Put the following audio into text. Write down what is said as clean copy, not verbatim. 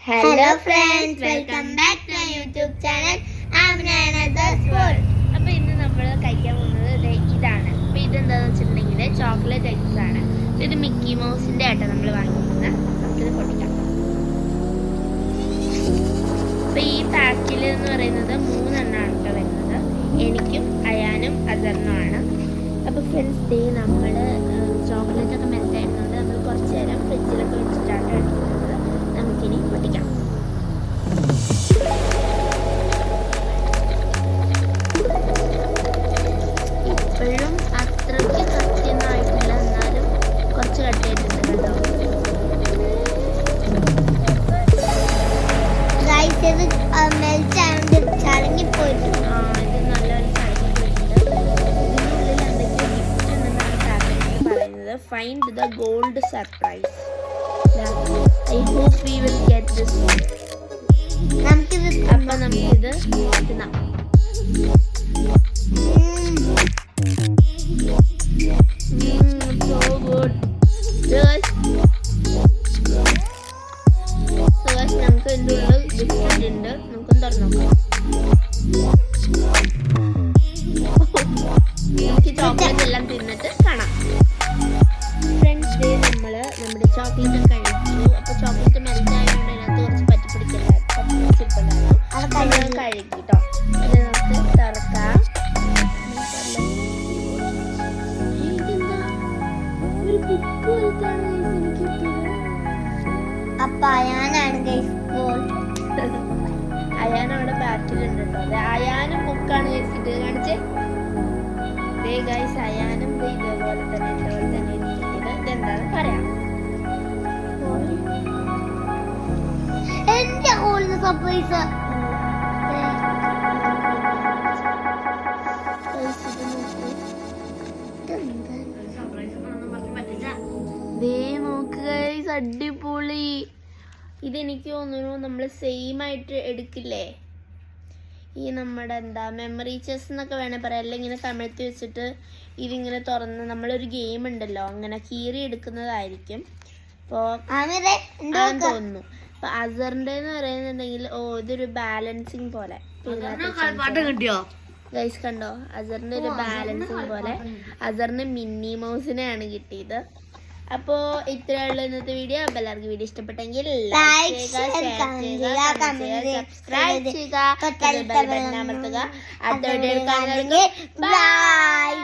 Hello friends, welcome back to our YouTube channel. I'm Another's World. അപ്പോൾ ഇന്ന് നമ്മൾ കഴിക്കാൻ പോകുന്നത് ഇതാണ്. അപ്പോൾ ഇതെന്താണെന്ന് വെച്ചിട്ടുണ്ടെങ്കിൽ ചോക്ലേറ്റ് എഗ്സ് ആണ്. ഇത് മിക്കി മൗസിൻ്റെ ആയിട്ടാണ് നമ്മൾ വാങ്ങിക്കുന്നത്. നമുക്കിത് പൊട്ടിക്കാം. അപ്പോൾ ഈ പാക്കിൽ എന്ന് പറയുന്നത് 3 എണ്ണമാണ് കേട്ടോ വരുന്നത്. എനിക്കും അയാനും അസറിനുമാണ്. അപ്പോൾ ഫ്രണ്ട്സ് നമ്മൾ ചോക്ലേറ്റ് ഒക്കെ മെൽറ്റായിരുന്നുകൊണ്ട് നമ്മൾ കുറച്ച് നേരം ഫ്രിഡ്ജിലൊക്കെ വെച്ചിട്ടാണ് എടുക്കുന്നത്. നമുക്കിനി പൊട്ടിക്കാം. ഇപ്പോഴും അത്രയ്ക്ക് കട്ടിയൊന്നായിട്ടില്ല, എന്നാലും കുറച്ച് കട്ടിയായിട്ടുണ്ട് കേട്ടോ. ഇത് നല്ലൊരു ചടങ്ങിപ്പോയിട്ടുണ്ട്. ഇതിനുള്ളിൽ എന്തൊക്കെയോ ഗിഫ്റ്റ് ഉണ്ടെന്നാണ് പാക്കേജിൽ പറയുന്നത്. Find the gold surprise. I hope we will get this one. അപ്പം നമുക്കിത് തിന്നാം. So good. So guys, നമുക്ക് ഇതിൻ്റെ ഉള്ളിൽ ഗിഫ്റ്റ് ഉണ്ട്. നമുക്കൊന്ന് തുറന്നു നോക്കാം. നമുക്ക് ചോക്ലേറ്റ് എല്ലാം തിന്നിട്ട് കാണാം. ഫ്രണ്ട്സ്, ഡേ നമ്മൾ നമ്മുടെ ചോക്ലേറ്റ് കഴിച്ചു. അപ്പോൾ ചോക്ലേറ്റ് മെൽറ്റ് ആയതുകൊണ്ട് അതിനകത്ത് കുറച്ച് പറ്റിപ്പിടിക്കണ്ടായിരുന്നു. അത് കഴുകി കേട്ടോ. അത് നമുക്ക് തുറക്കാം. ഒരു ബുക്ക് പോലത്താണ് എനിക്ക് കിട്ടിയത്. അയാൻ അവിടെ ബാറ്റിലുണ്ട് കേട്ടോ. അതെ, അയാനും ബുക്കാണ് കഴിച്ചിട്ട് കാണിച്ചേ. ദേ ഗൈസ്, അയാനും ഇതേപോലെ തന്നെ എനിക്ക് കിട്ടിയത്. ഇതെന്താന്ന് പറയാം. സർപ്രൈസ് അടിപൊളി. ഇതെനിക്ക് തോന്നുന്നു നമ്മൾ സെയിം ആയിട്ട് എടുക്കില്ലേ, ഈ നമ്മുടെ മെമ്മറി ചെസ് എന്നൊക്കെ വേണേൽ പറയാം. അല്ലെങ്കിൽ ഇങ്ങനെ കമഴ്ത്തി വെച്ചിട്ട് ഇതിങ്ങനെ തുറന്ന് നമ്മളൊരു ഗെയിം ഉണ്ടല്ലോ, അങ്ങനെ കീറി എടുക്കുന്നതായിരിക്കും. അപ്പോൾ അതാന്ന് തോന്നുന്നു. അപ്പൊ അസറിന്റെ എന്ന് പറയുന്നുണ്ടെങ്കിൽ ഇതൊരു ബാലൻസിങ് പോലെ. ഗൈസ് കണ്ടോ, അസറിന്റെ ഒരു ബാലൻസിങ് പോലെ. അസറിന് മിന്നി മൗസിനെയാണ് കിട്ടിയത്. അപ്പോ ഇത്രയുള്ള ഇന്നത്തെ വീഡിയോ. അപ്പോൾ എല്ലാവർക്കും വീഡിയോ ഇഷ്ടപ്പെട്ടെങ്കിൽ ലൈക്ക് ചെയ്യുക, ഷെയർ ചെയ്യുക, സബ്സ്ക്രൈബ് ചെയ്യുക, അമർത്തുക. അടുത്ത വീഡിയോ കാണുന്നവർക്ക് ബൈ.